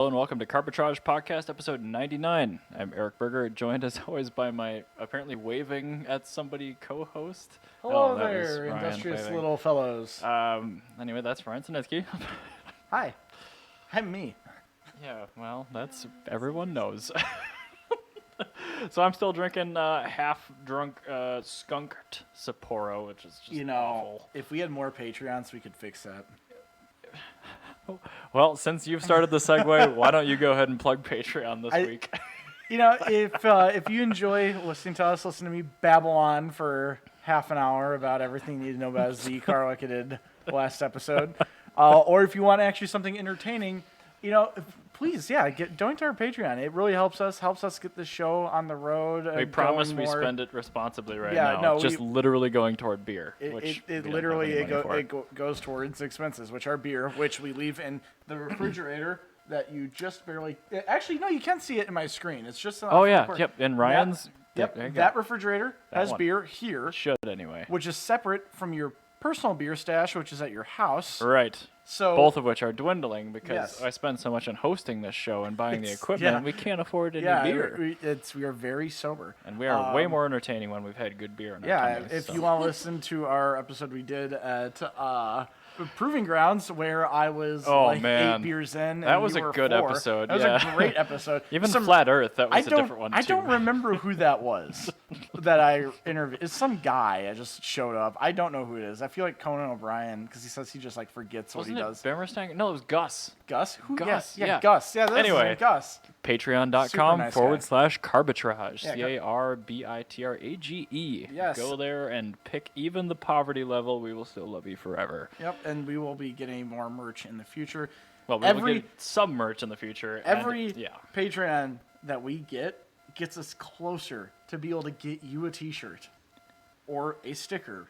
And welcome to Carbitrage Podcast, episode 99. I'm Eric Berger, joined as always by my apparently waving at somebody co-host. Hello That was there, Ryan industrious waving. little fellows. Anyway, that's Ryan Sinitsky. Hi, I'm me. Yeah, well, that's everyone knows. So I'm still drinking half-drunk skunked Sapporo, which is just awful. If we had more Patreons, we could fix that. Well, since you've started the segue, why don't you go ahead and plug Patreon this week? If you enjoy listening to us, listen to me babble on for half an hour about everything you need to know about Z car like I did last episode, or if you want actually something entertaining, please, donate to our Patreon. It really helps us get the show on the road. We promise we spend it responsibly now. No, it's just literally going toward beer. It goes towards expenses, which are beer, which we leave in the refrigerator that you just barely. Actually, no, you can see it in my screen. It's just. In Ryan's. That refrigerator has beer here. Should anyway. Which is separate from your personal beer stash, which is at your house. Right. So both of which are dwindling because I spend so much on hosting this show and buying the equipment. We can't afford any beer. We are very sober, and we are way more entertaining when we've had good beer in our tummies, if you want to listen to our episode we did at Proving Grounds, where I was 8 beers in. And that was a good 4. episode. That was a great episode. Even Flat Earth, that was a different one too. I don't remember who that was that I interviewed. It's some guy that just showed up. I don't know who it is. I feel like Conan O'Brien because he says he just forgets what he does. Bemerstein? No, it was Gus. Gus? Who? Gus. Yeah, Gus. Yeah, that's anyway, Gus. Patreon.com/Carbitrage. Carbitrage. Yes. Go there and pick even the poverty level. We will still love you forever. Yep, and we will be getting more merch in the future. Well, we will get some merch in the future. Every Patreon that we gets us closer to be able to get you a T-shirt or a sticker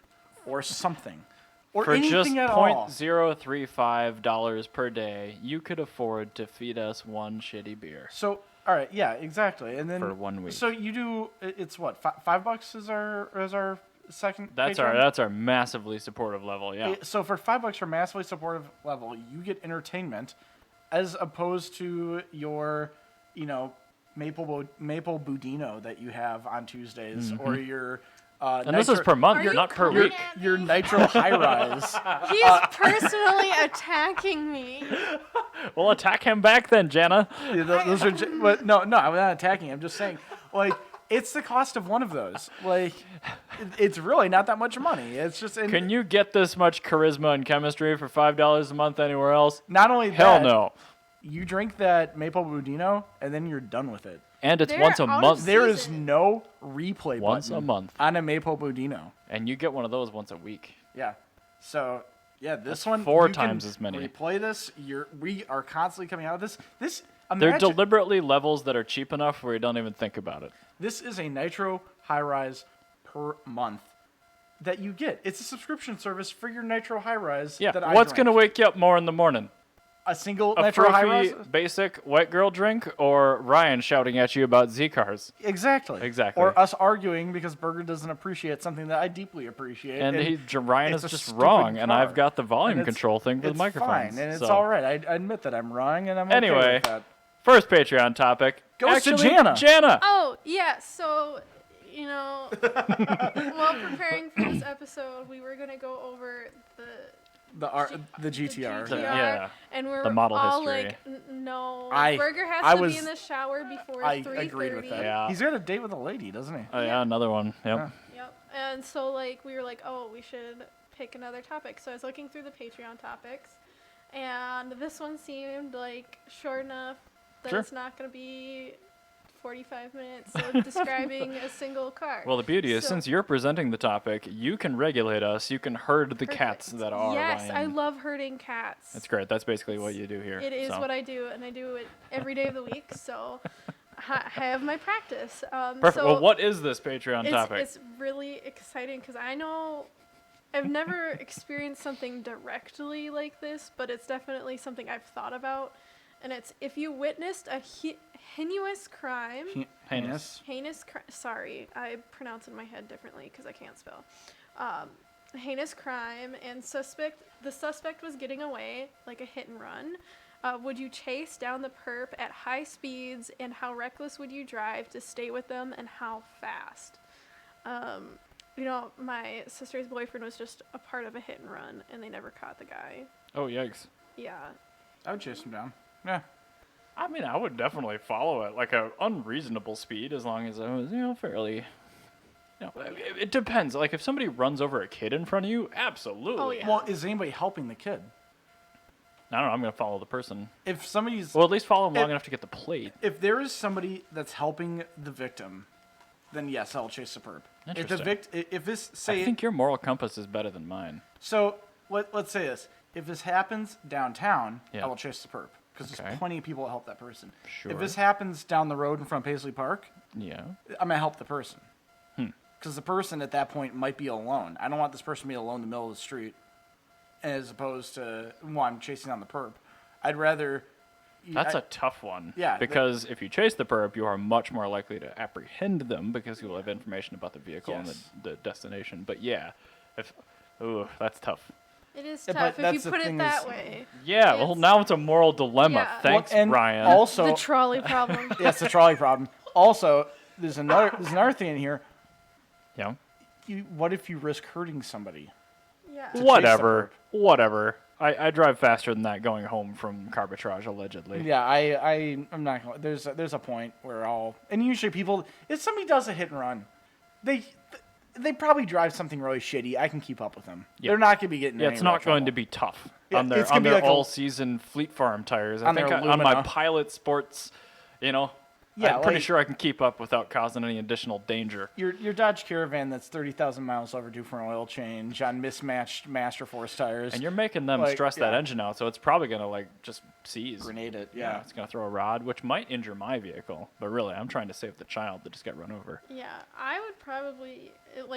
or something. Or for just $0.035 per day, you could afford to feed us one shitty beer. So, all right, yeah, exactly. And then for 1 week. So you do it's what $5 is our second. That's Patreon? our massively supportive level. Yeah. So for $5 for massively supportive level, you get entertainment, as opposed to your, maple budino that you have on Tuesdays or your. And this is per month, not per week. Your nitro high rise. He's personally attacking me. Well, attack him back then, Jana. Those are no, I'm not attacking. I'm just saying, it's the cost of one of those. It's really not that much money. It's just. Can you get this much charisma and chemistry for $5 a month anywhere else? Not only that. Hell no. You drink that maple budino, and then you're done with it. And it's once a month. There is no replay once button a month on a maple budino. And you get one of those once a week. Yeah. So, this that's one 4 times as many. Replay this. We are constantly coming out of this. They're deliberately levels that are cheap enough where you don't even think about it. This is a Nitro High Rise per month that you get. It's a subscription service for your Nitro High Rise. Yeah. That I What's drink. going to wake you up more in the morning? A single a Nitro High Rise? Basic white girl drink, or Ryan shouting at you about Z cars? Exactly. Or us arguing because Berger doesn't appreciate something that I deeply appreciate. And Ryan is just wrong, and I've got the volume control thing for the microphones. It's fine, and it's all right. I admit that I'm wrong, and I'm okay with that. First Patreon topic. Goes to Jana. Jana! Oh, yeah, so, while preparing for this episode, we were going to go over the GTR. And we're the model all history. no. Berger has to be in the shower before 3:30. I agreed with that. Yeah. He's got a date with a lady, doesn't he? Oh, yeah, another one. Yep. Yep. And so, we were like, oh, we should pick another topic. So I was looking through the Patreon topics, and this one seemed short enough that it's not going to be 45 minutes of describing a single car. Well, the beauty is, since you're presenting the topic, you can regulate us. You can herd the cats that are Yes, Ryan. I love herding cats. That's great. That's basically what you do here. It is what I do, and I do it every day of the week, so I have my practice. Perfect. Well, what is this Patreon topic? It's really exciting because I know I've never experienced something directly like this, but it's definitely something I've thought about. And it's if you witnessed a heinous crime. Heinous. Sorry, I pronounce it in my head differently because I can't spell. Heinous crime, and the suspect was getting away, like a hit and run. Would you chase down the perp at high speeds, and how reckless would you drive to stay with them, and how fast? My sister's boyfriend was just a part of a hit and run, and they never caught the guy. Oh, yikes. Yeah. I would chase him down. Yeah. I mean, I would definitely follow it like a unreasonable speed as long as I was, fairly. It depends. Like if somebody runs over a kid in front of you, absolutely. Oh, yeah. Well, is anybody helping the kid? I don't know. I'm gonna follow the person. If somebody's Well, at least follow them long enough to get the plate. if there is somebody that's helping the victim, then yes, I'll chase the perp. If the Interesting. if this I think your moral compass is better than mine. so let's say this. If this happens downtown, Yeah. I will chase the perp because Okay. there's plenty of people that help that person. Sure. If this happens down the road in front of Paisley Park, Yeah. I'm gonna help the person. Because the person at that point might be alone. I don't want this person to be alone in the middle of the street, as opposed to I'm chasing down the perp. I'd rather. That's a tough one. Yeah, Because if you chase the perp, you are much more likely to apprehend them because you will have information about the vehicle and Yes. the destination. But yeah, that's tough. It is Yeah, tough but if that's you the put it thing that is- way. Yeah. Well, It's- now it's a moral dilemma. Yeah. Thanks, and Brian. Also, The trolley problem. yeah, it's the trolley problem. Also, there's another thing in here. yeah. What if you risk hurting somebody? Yeah. chase Whatever. I drive faster than that going home from Carbitrage, allegedly. Yeah, I'm not gonna. There's a point where and usually people, if somebody does a hit and run, they probably drive something really shitty. I can keep up with them. Yeah. They're not gonna be getting. Yeah, in it's any real not going to trouble. be tough Yeah, on their it's gonna be like a- all-season Fleet Farm tires. I on think their on my Lumina. Pilot Sports, Yeah, I'm pretty like- sure I can keep up without causing any additional danger. Your Dodge Caravan that's 30,000 miles overdue for an oil change on mismatched Master Force tires. And you're making them Like, stress that yeah. engine out, so it's probably gonna just seize. Grenade it. Yeah, Yeah. it's gonna throw a rod, which might injure my vehicle. But really, I'm trying to save the child that just got run over. Yeah, I would probably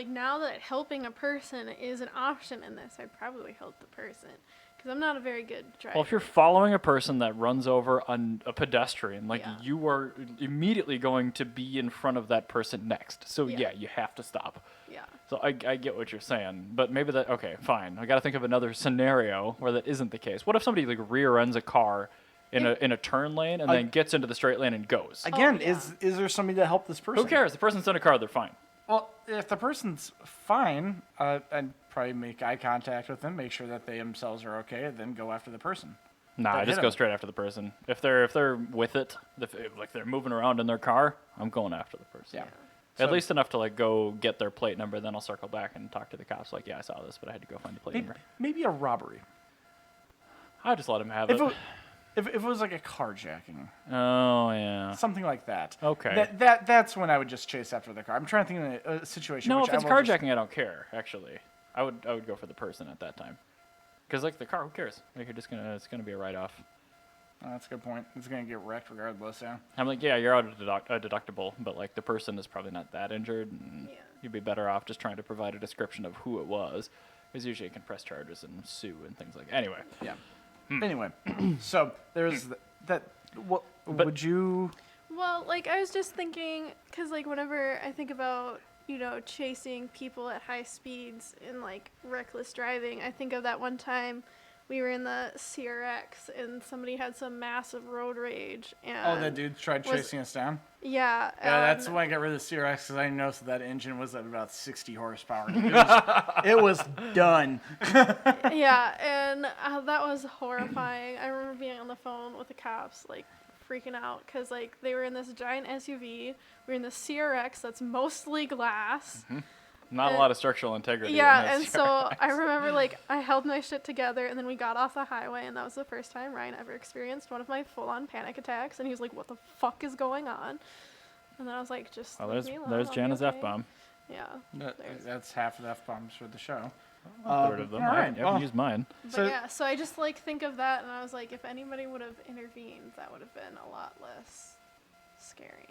now that helping a person is an option in this, I'd probably help the person because I'm not a very good driver. Well, if you're following a person that runs over a pedestrian, Yeah. you are immediately going to be in front of that person next. So Yeah. yeah, you have to stop. Yeah. So I get what you're saying, but maybe okay, fine. I got to think of another scenario where that isn't the case. What if somebody rear ends a car in a turn lane and then gets into the straight lane and goes? Again, yeah. is there somebody to help this person? Who cares? The person's in a car, they're fine. Well, if the person's fine, I'd probably make eye contact with them, make sure that they themselves are okay, and then go after the person. Nah, Then I just hit go 'em. straight after the person. If they're with it, if they're moving around in their car, I'm going after the person. Yeah. At So- least enough to go get their plate number, then I'll circle back and talk to the cops. Yeah, I saw this, but I had to go find the plate Maybe, number. maybe a robbery. I just let him have If it. it, if it was like a carjacking, Oh yeah. something like that. Okay. That's when I would just chase after the car. I'm trying to think of a situation. No, which if it's I will just- carjacking, I don't care. Actually, I would go for the person at that time, because the car, who cares? It's gonna be a write-off. Oh, that's a good point. It's gonna get wrecked regardless. Yeah. I'm yeah, you're out of a deductible, but the person is probably not that injured, and Yeah. you'd be better off just trying to provide a description of who it was, because usually you can press charges and sue and things like. Anyway, Yeah. Anyway, so there's that. What But- would you? Well, I was just thinking, because, whenever I think about, chasing people at high speeds and, reckless driving, I think of that one time we were in the CRX and somebody had some massive road rage. And Oh, that dude tried was- chasing us down. Yeah. Yeah, that's and- why I got rid of the CRX because I noticed that engine was at about 60 horsepower. It was done. Yeah, and that was horrifying. I remember being on the phone with the cops, freaking out because they were in this giant SUV. We were in the CRX that's mostly glass. not a lot of structural integrity. Yeah, in and this so CRX. I remember I held my shit together, and then we got off the highway, and that was the first time Ryan ever experienced one of my full-on panic attacks. And he was like, "What the fuck is going on?" And then I was like, "Just Oh, leave me alone, there's I'll be Jana's okay." F-bomb. Yeah. There's- That's half of the F-bombs for the show. A third of them. all I right, haven't well, used mine. But So- yeah, so I just think of that, and I was like, if anybody would have intervened, that would have been a lot less scary.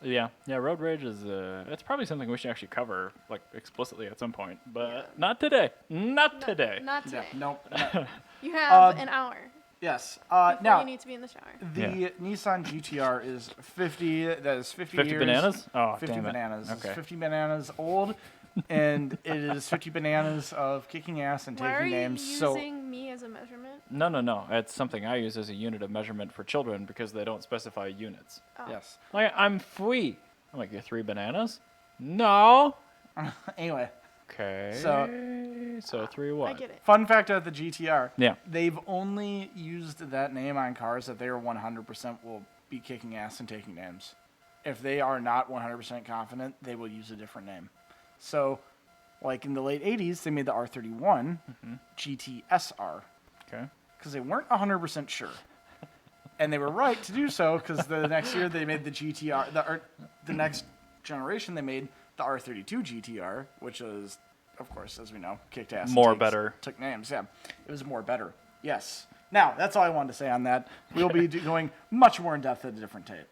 Yeah, road rage is it's probably something we should actually cover explicitly at some point, but Yeah. not today. Not No, today. Not Yeah, today. nope. You have Um, an hour Yes. before Now, you need to be in the shower. the Nissan GTR is 50. That is 50 50 years. bananas? Oh, 50 damn it. bananas. It's Okay. 50 bananas old, and it is 50 bananas of kicking ass and Why are taking you names. using me as a measurement? No. It's something I use as a unit of measurement for children because they don't specify units. Oh. Yes. Like, I'm free. I'm like, you're 3 bananas? No. Anyway, Okay. So- So 3 what? I get it. fun fact about the GTR. Yeah. They've only used that name on cars that they are 100% will be kicking ass and taking names. If they are not 100% confident, they will use a different name. So, like in the late 80s, they made the R31 GTSR Okay. because they weren't 100% sure. And they were right to do so because the next year they made the GTR. The next generation they made the R32 GTR, which was, of course, as we know, kicked ass. More and better. Took names, yeah. It was more better. Yes. Now, that's all I wanted to say on that. We'll be going much more in depth at a different tape.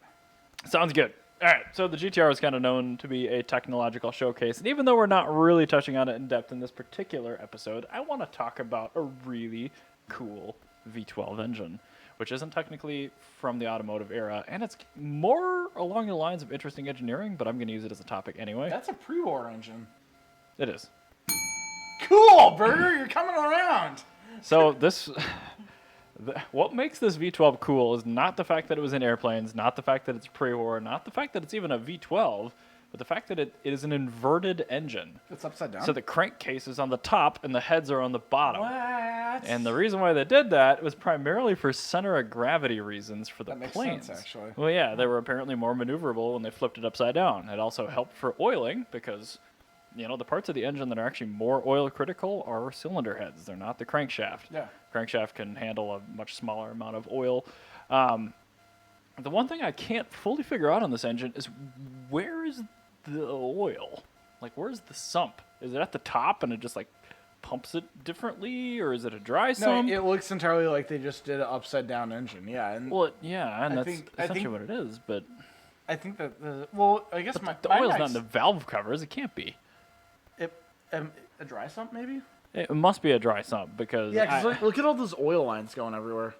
Sounds good. All right, so the GTR is kind of known to be a technological showcase, and even though we're not really touching on it in depth in this particular episode, I want to talk about a really cool V12 engine, which isn't technically from the automotive era, and it's more along the lines of interesting engineering, but I'm going to use it as a topic anyway. That's a pre-war engine. It is. Cool, Burger. You're coming around. So this, what makes this V12 cool is not the fact that it was in airplanes, not the fact that it's pre-war, not the fact that it's even a V12, but the fact that it is an inverted engine. It's upside down. So the crankcase is on the top and the heads are on the bottom. What? And the reason why they did that was primarily for center of gravity reasons for the That makes planes. sense, actually. Well, yeah, they were apparently more maneuverable when they flipped it upside down. It also helped for oiling because, you know, the parts of the engine that are actually more oil critical are cylinder heads. They're not the crankshaft. Yeah. Crankshaft can handle a much smaller amount of oil. The one thing I can't fully figure out on this engine is where is the oil? Like, where's the sump? Is it at the top and it just like pumps it differently, or is it a dry No, sump? it looks entirely like they just did an upside down engine. Yeah, and Well, yeah, and I that's think- I essentially think- what it is. But I think that I guess the oil's not in the valve covers. It can't be. A dry sump maybe. It must be a dry sump because Yeah, because look at all those oil lines going everywhere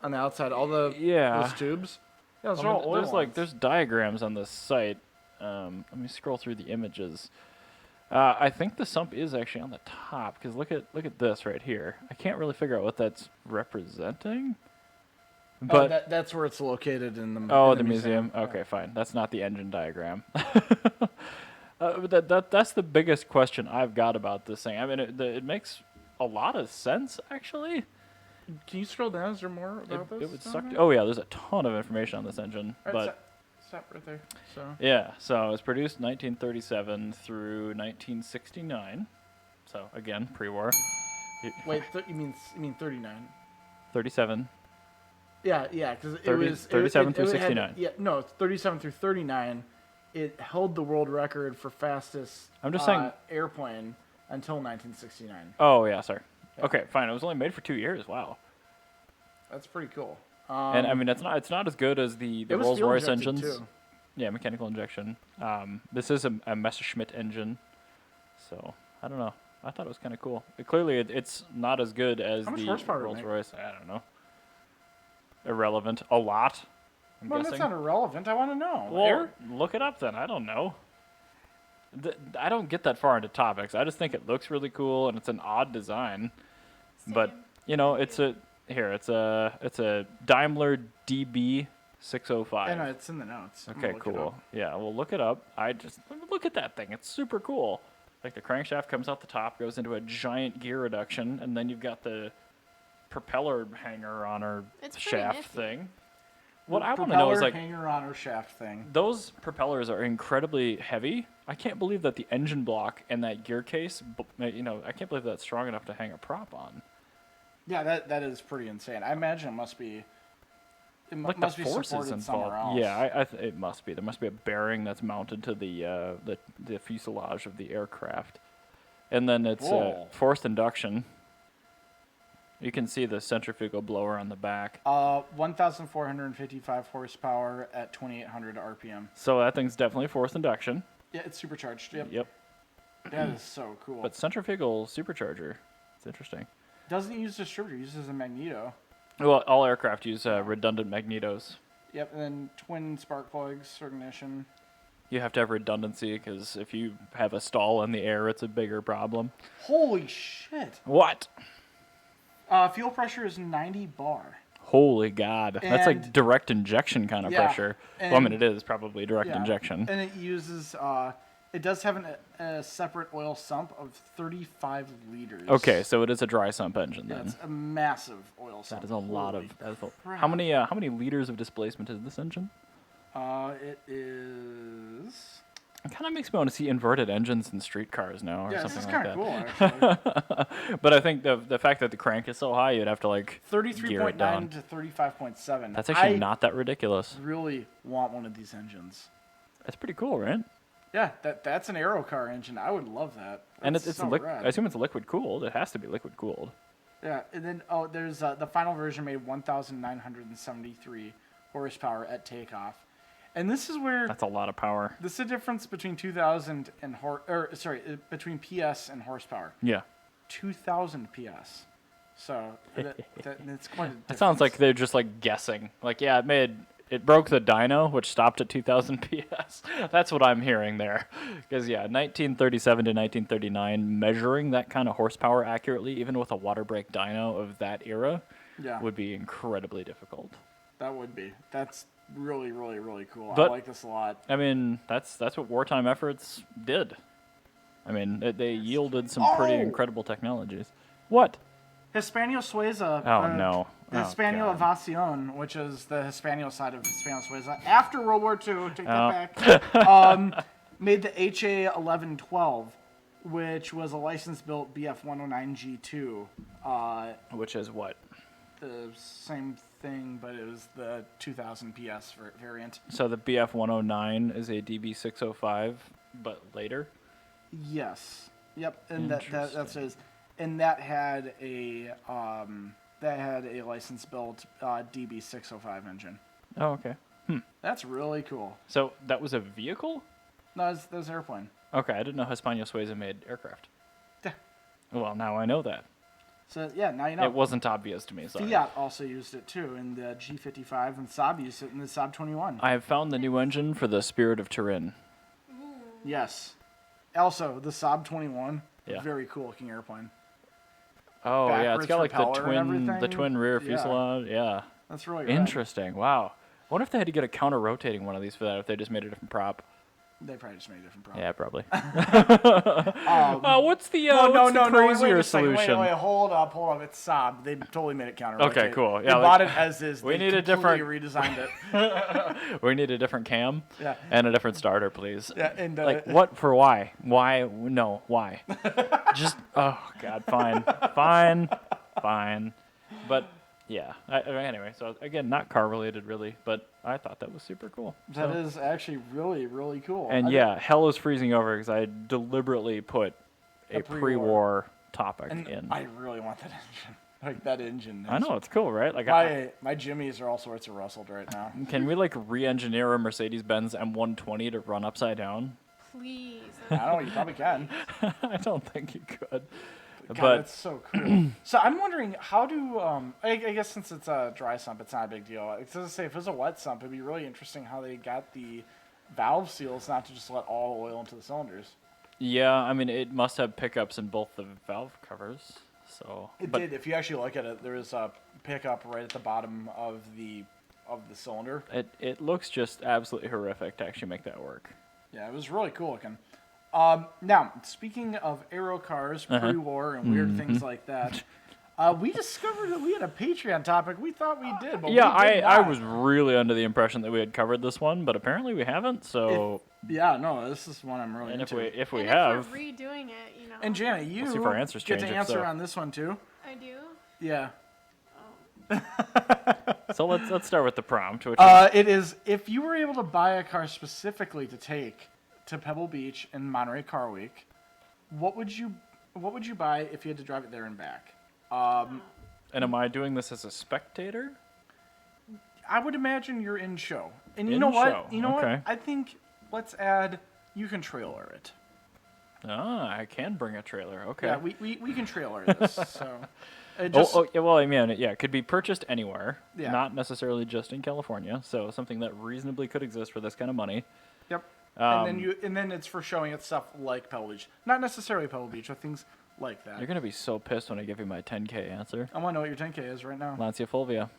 on the outside. All the Yeah. those tubes. Yeah, those I are mean, all oil lines. there's diagrams on this site. Let me scroll through the images. I think the sump is actually on the top because look at this right here. I can't really figure out what that's representing. But that's where it's located in the the museum. Okay, fine. That's not the engine diagram. But that's the biggest question I've got about this thing. I mean, it makes a lot of sense actually. Can you scroll down? Is there more about this? It would down suck. there? Oh yeah, there's a ton of information on this engine, All right, but. stop right there. So Yeah, so it was produced 1937 through 1969. So again, pre-war. wait, you mean 39? 37. Yeah, because it 30 was 37 through it had- 69. Yeah, no, it's 37 through 39. It held the world record for fastest I'm just saying- airplane until 1969. Oh yeah, sorry. Yeah. Okay, fine. It was only made for 2 years. Wow. That's pretty cool. And I mean, it's not as good as the it was Rolls fuel Royce injected, engines. too. Yeah, mechanical injection. This is a Messerschmitt engine, so I don't know. I thought it was kind of cool. Clearly, it's not as good as How much the horsepower did it Rolls make? Royce. I don't know. Irrelevant. A lot. I'm Well, guessing. that's not irrelevant. I want to know. Well, Air? look it up then. I don't know. I don't get that far into topics. I just think it looks really cool and it's an odd design. But Same. you know, it's a Daimler DB 605. I know it's in the notes. I'm gonna Okay, look it cool. up. Yeah, well, look it up. Look at that thing. It's super cool. Like the crankshaft comes out the top, goes into a giant gear reduction, and then you've got the propeller hanger on her It's pretty shaft nifty. thing. What I want to know is Propeller like hanger on her shaft thing. those propellers are incredibly heavy. I can't believe that the engine block and that gear case, I can't believe that's strong enough to hang a prop on. Yeah, that is pretty insane. I imagine it must be. It Like must the be forces supported somewhere else. involved. Yeah, it must be. There must be a bearing that's mounted to the fuselage of the aircraft, and then it's Whoa. forced induction. You can see the centrifugal blower on the back. 1,455 horsepower at 2,800 RPM. So that thing's definitely forced induction. Yeah, it's supercharged. Yep. Yep. That is so cool. But centrifugal supercharger. It's interesting. Doesn't use distributor, uses a magneto. Well, all aircraft use redundant magnetos. Yep, and then twin spark plugs for ignition. You have to have redundancy because if you have a stall in the air, it's a bigger problem. Holy shit! What? Fuel pressure is 90 bar. Holy God. That's like And- direct injection kind of Yeah, pressure. Well, I mean, and- it is probably direct Yeah. injection. And it uses, it does have a separate oil sump of 35 liters. Okay, so it is a dry sump engine Yeah, then. it's a massive oil sump. That is a lot Holy of. That's a, crap. how many liters of displacement is this engine? It is... It kind of makes me want to see inverted engines in street cars now, or Yeah, this something is like kind that. of cool, actually. But I think the fact that the crank is so high, you'd have to like gear it down. 33.9 to 35.7. That's actually I not that ridiculous. really want one of these engines. That's pretty cool, right? Yeah, that's an aero car engine. I would love that. And That's it's so I assume it's liquid cooled. It has to be liquid cooled. Yeah, and then there's the final version made 1,973 horsepower at takeoff, and this is where That's a lot of power. this is the difference between 2,000 and between PS and horsepower. Yeah. 2,000 PS. So that's quite a difference. That sounds like they're just like guessing. Like, yeah, it broke the dyno, which stopped at 2,000 PS. That's what I'm hearing there. Because, yeah, 1937 to 1939, measuring that kind of horsepower accurately, even with a water brake dyno of that era, yeah, would be incredibly difficult. that would be. That's really, really, really cool. I But- like this a lot. I mean, that's what wartime efforts did. I mean, they yielded some pretty Oh! incredible technologies. What? Hispanio Sueza. Oh, no. The Oh, Hispanio God. Evacion, which is the Hispanio side of Hispanio Sueza, after World War II, take Oh. that back, made the HA 1112, which was a license-built BF 109G2. Which is what? The same thing, but it was the 2,000 PS variant. So the BF 109 is a DB 605, but later? Yes. Yep. And that's Interesting. his. And that had a license-built DB 605 engine. Oh, okay. That's really cool. So that was a vehicle? No, that was airplane. Okay, I didn't know Hispanio Sueza made aircraft. Yeah. Well, now I know that. So yeah, now you know. It wasn't obvious to me, sorry. Fiat also used it too in the G55, and Saab used it in the Saab 21. I have found the new engine for the Spirit of Turin. Yes. Also, the Saab 21, Yeah. very cool looking airplane. Oh, yeah, it's Backwards got like the propeller and twin everything. rear Yeah. fuselage. Yeah. That's really rad. Interesting. Wow. I wonder if they had to get a counter-rotating one of these for that, if they just made a different prop. They probably just made a different problem. Yeah, probably. What's the No, crazier wait a second, solution? Wait, hold up. It's Saab. They totally made it counter-rotate. Okay, cool. They Yeah, bought like- it as is. we They need a completely different- redesigned it. We need a different cam Yeah. and a different starter, please. Yeah, and Like, what for why? Why? No, why? Just, oh, God, fine. But, yeah. Anyway, so again, not car related really, but I thought that was super cool. That So- is actually really, really cool. And yeah, hell is freezing over because I deliberately put a pre-war. pre-war topic And in. I really want that engine. Like that engine. I know, it's cool, right? Like, My Jimmies are all sorts of rustled right now. can we like re-engineer a Mercedes-Benz M120 to run upside down? Please. I don't know, you probably can. I don't think you could. God, But that's so cool. So I'm wondering, how do I guess since it's a dry sump, it's not a big deal. It doesn't say if it was a wet sump, it'd be really interesting how they got the valve seals not to just let all the oil into the cylinders. yeah, I mean, it must have pickups in both the valve covers. So It but did. If you actually look at it, there is a pickup right at the bottom of the cylinder. it looks just absolutely horrific to actually make that work. Yeah, it was really cool looking. Now, speaking of aero cars, pre-war, and weird things like that, we discovered that we had a Patreon topic. We thought we did, but Yeah, we did I not. was really under the impression that we had covered this one, but apparently we haven't. So Yeah, no, this is one I'm really and if into. we and have, if we're redoing it, you know. And Janet, you see if our answers get change, to if answer so. on this one too. I do. Yeah. so let's start with the prompt, which is, It is, if you were able to buy a car specifically to take to Pebble Beach in Monterey Car Week, what would you buy if you had to drive it there and back? and am I doing this as a spectator? I would imagine you're in show. And you In know what? show, You know okay. what? I think let's add, you can trailer it. Ah, I can bring a trailer. Okay. Yeah, we can trailer this. So it just, yeah, well, I mean, yeah, it could be purchased anywhere, Yeah. not necessarily just in California. So something that reasonably could exist for this kind of money. Yep. And then it's for showing it stuff like Pebble Beach. Not necessarily Pebble Beach, but things like that. You're gonna be so pissed when I give you my 10K answer. I want to know what your 10K is right now. Lancia Fulvia.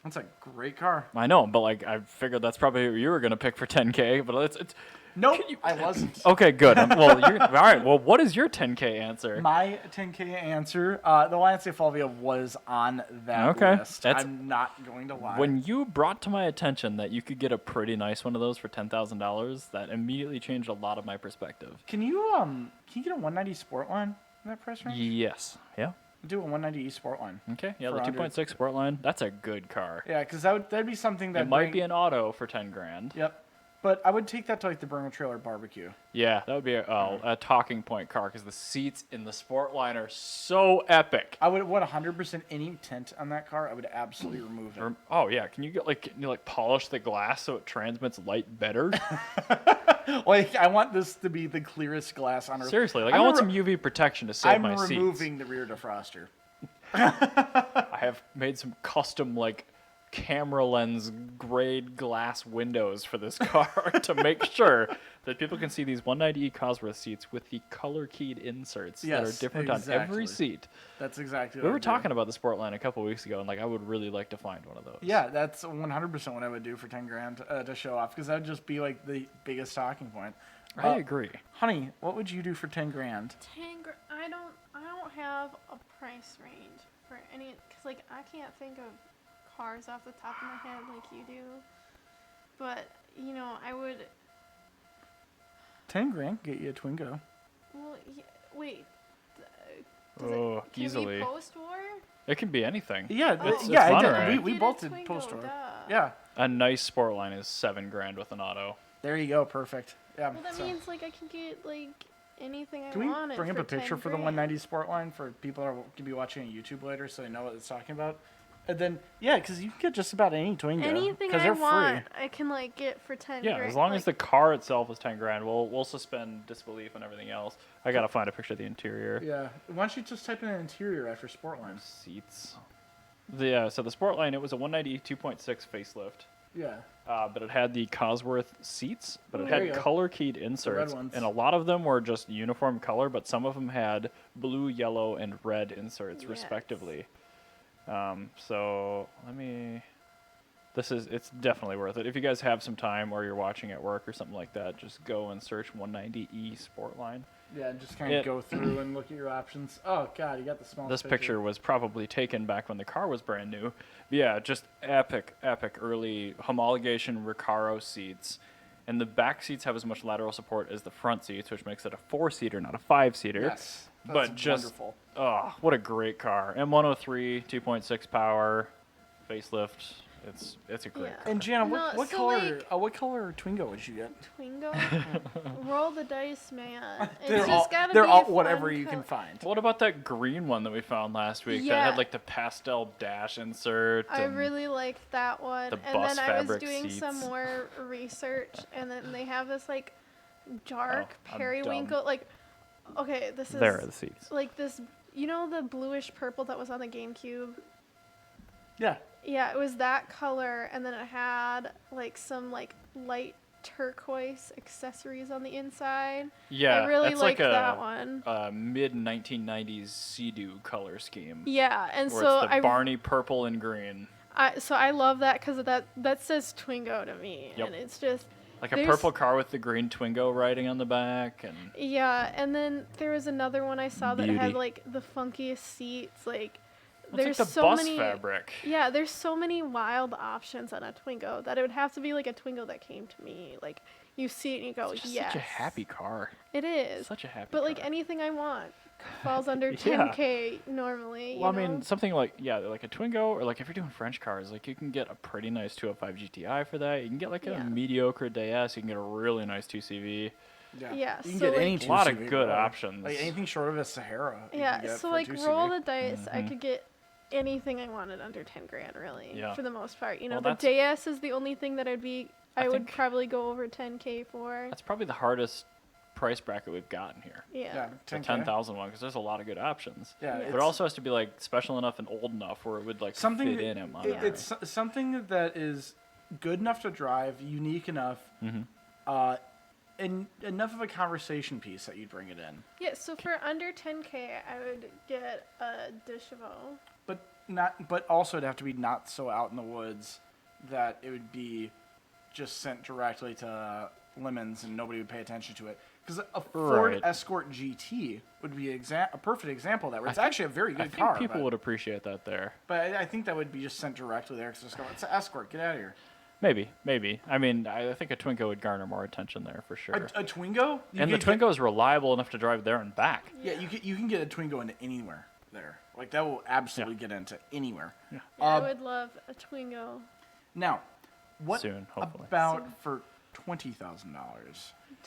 That's a great car. I know, but like I figured that's probably what you were gonna pick for 10K. But it's Nope, I wasn't. okay. Good. Well, you're all right. Well, what is your 10K answer? My 10K answer, the Lancia Fulvia was on that Okay, list. that's- I'm not going to lie. When you brought to my attention that you could get a pretty nice one of those for $10,000, that immediately changed a lot of my perspective. Can you get a 190 Sportline in that price range? Yes. Yeah. Do a 190e Sportline. Okay. Yeah. For The under- 2.6 Sportline. That's a good car. Yeah, because that'd be something that It might be an auto for 10 grand. Yep. But I would take that to like the Burno Trailer barbecue. Yeah, that would be a talking point car because the seats in the Sportline are so epic. I would 100% any tint on that car. I would absolutely remove it. Oh yeah, can you polish the glass so it transmits light better? Like I want this to be the clearest glass on earth. Seriously, like I'm I want remo- some UV protection to save my I'm seats. removing the rear defroster. I have made some custom like camera lens grade glass windows for this car to make sure that people can see these 190e Cosworth seats with the color keyed inserts that are Yes, different on every exactly. seat. That's exactly what We I were would do. talking about the Sportline a couple weeks ago, and like I would really like to find one of those. Yeah, that's 100% what I would do for 10 grand to show off because that would just be like the biggest talking point. I agree. Honey, what would you do for 10 grand? I don't have a price range for any, cause like I can't think of cars off the top of my head like you do. But you know, I would. 10 grand get you a Twingo. Well, wait. Does Oh, it, can easily. it be post-war? It can be anything. Yeah, Oh, it's yeah, Monterey. we Get a both did Twingo, post store. duh. Yeah, A nice Sportline is $7 grand with an auto. there you go, perfect. Yeah. Well, that so- means like I can get like anything I Can we want. bring up for a picture 10 for the grand. 190 Sportline for people that are going to be watching on YouTube later so they know what it's talking about? And then, yeah, because you can get just about any Twingo. Anything because I they're want, free. I can like get for 10 Yeah, grand. as long as the like, car itself is 10 grand, we'll suspend disbelief on everything else. I gotta find a picture of the interior. Yeah. Why don't you just type in interior after Sportline? Seats. So the Sportline, it was a 190 2.6 facelift, Yeah. but it had the Cosworth seats, but it Oh, there you had go. color keyed inserts, ones. and a lot of them were just uniform color, but some of them had blue, yellow, and red inserts Yes. respectively. So let me. It's definitely worth it. If you guys have some time or you're watching at work or something like that, just go and search 190e Sportline. Yeah, just kind of It- go through and look at your options. Oh, God, you got the small This picture was probably taken back when the car was brand new. But yeah, just epic early homologation Recaro seats. And the back seats have as much lateral support as the front seats, which makes it a 4-seater, not a 5-seater. Yes. That's But just, wonderful. oh, what a great car. M103, 2.6 power, facelift. It's a great Yeah. car. And Jana, No, what so, color? like- What color Twingo would you get? Twingo, roll the dice, man. It's They're just all, gotta they're be all a whatever fun you can find. What about that green one that we found last week that Yeah. had like the pastel dash insert? I and- really liked that one. the And bus then I was fabric doing some seats. more research, and then they have this like dark Oh, I'm periwinkle. Like, okay, this is There are the seats. like this. You know the bluish purple that was on the GameCube? Yeah. Yeah, it was that color, and then it had like some like light turquoise accessories on the inside. Yeah, I really that's liked like that one. a mid 1990s Sea-Doo color scheme. Yeah, and Where so it's the Barney purple and green. I love that because that says Twingo to me, Yep. and it's just Like a there's- purple car with the green Twingo writing on the back, and yeah. And then there was another one I saw that Beauty. had like the funkiest seats. Like it's there's like the so bus many. fabric. Yeah, there's so many wild options on a Twingo that it would have to be like a Twingo that came to me. Like you see it and you go, It's just yes, such a happy car. it is. Such a happy But like car. anything I want falls under Yeah. 10K normally. Well, you I mean, know? something like, yeah, like a Twingo, or like if you're doing French cars, like you can get a pretty nice 205 GTI for that. You can get like a Yeah. mediocre DS. You can get a really nice 2CV. Yeah. Yeah, You can so, get like- any A lot 2CV, of good really. options. Like anything short of a Sahara. you Yeah, can get so for like 2CV. roll the dice, I Mhm. could get anything I wanted under 10 grand really, Yeah. for the most part. You know, Well, the that's- JS is the only thing that I would think- probably go over 10K for. That's probably the hardest price bracket we've gotten here. Yeah. Yeah, The 10K. 10,000 one, because there's a lot of good options. Yeah, Yeah. But it it's also has to be like special enough and old enough where it would like something fit that- in at Monterey. it's something that is good enough to drive, unique enough, Mhm. enough of a conversation piece that you'd bring it in. Yeah, so for under 10K, I would get a Disheville. But also it'd have to be not so out in the woods that it would be just sent directly to Lemons and nobody would pay attention to it. Because a Ford Right. Escort GT would be a perfect example of that. Where it's actually a very good I think car. people but, would appreciate that there. But I think that would be just sent directly there. Because it's an Escort. Get out of here. Maybe. I mean, I think a Twingo would garner more attention there for sure. A Twingo? And the Twingo is reliable enough to drive there and back. Yeah, you can get a Twingo into anywhere there. Like that will absolutely get into anywhere. Yeah, I would love a Twingo. Now, what Soon, hopefully. about Soon. for $20,000?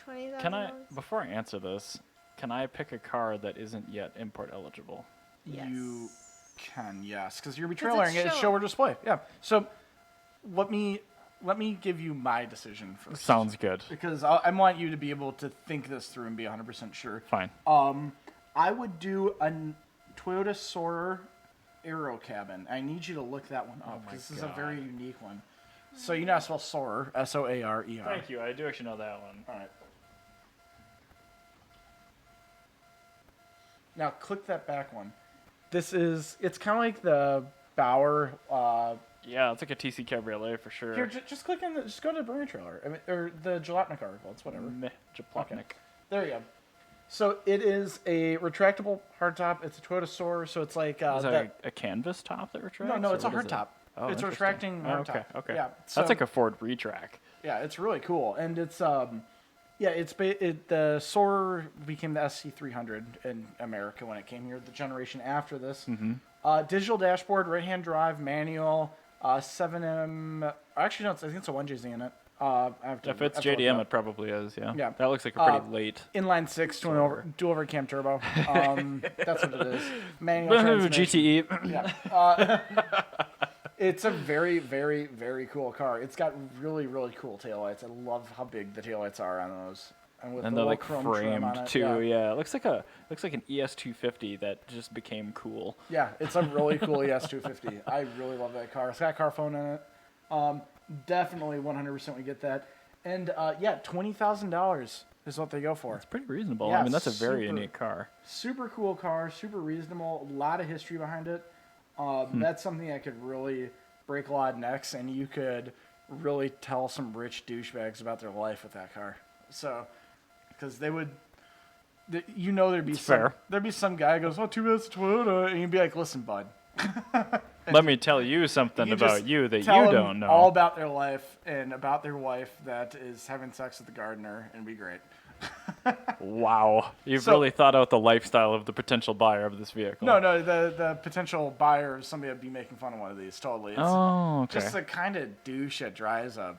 $20,000. Can I, before I answer this, can I pick a car that isn't yet import eligible? Yes. You can, yes, because you're 'Cause trailering it's it. It's show. show or display. Yeah. So let me give you my decision first. Sounds good. Because I want you to be able to think this through and be 100% sure. Fine. I would do a Toyota Soarer Aero Cabin. I need you to look that one up my because this is a very God. unique one. So you know how to spell Soarer, Soarer. Thank you. I do actually know that one. All right. Now click that back one. It's kind of like the Bauer. Yeah, it's like a TC Cabriolet for sure. Here, just click on just go to the Burner Trailer. I mean, or the Jalopnik article. It's whatever. Meh, Japlotnik. There you go. So it is a retractable hardtop. It's a Toyota Soarer, so it's like Is that a canvas top that retracts? no, or it's a what is it? hardtop. Oh, It's a interesting. retracting Oh, hardtop. okay. Yeah, so, That's like a Ford retrack. yeah, it's really cool, and it's the Soarer became the SC300 in America when it came here. The generation after this, digital dashboard, right-hand drive, manual, 7M. Actually, no, I think it's a 1JZ in it. I have to, If it's I have to look JDM, up. it probably is. Yeah. Yeah. That looks like a pretty late. Inline six, dual over cam turbo. That's what it is. Manual transmission. GTE. Yeah. It's a very, very, very cool car. It's got really, really cool taillights. I love how big the taillights are on those. And with And the they're little like chrome trim on framed it. too. Yeah. It looks like an ES250 that just became cool. Yeah, it's a really cool ES250. I really love that car. It's got a car phone in it. Definitely 100% we get that. And $20,000 is what they go for. It's pretty reasonable. Yeah, I mean, that's a very super- unique car. Super cool car, super reasonable, a lot of history behind it. That's something that could really break a lot of necks, and you could really tell some rich douchebags about their life with that car. So, because they would, there'd be fair. there'd be some guy who goes, "Oh, too bad it's a Toyota," and you'd be like, "Listen, bud, Let me tell you something you about just you that tell you them don't know. all about their life and about their wife that is having sex with the gardener, and it'd be great." Wow. You've So- really thought out the lifestyle of the potential buyer of this vehicle. No, the potential buyer is somebody that'd be making fun of one of these. Totally. It's Oh, okay. just the kind of douche that drives a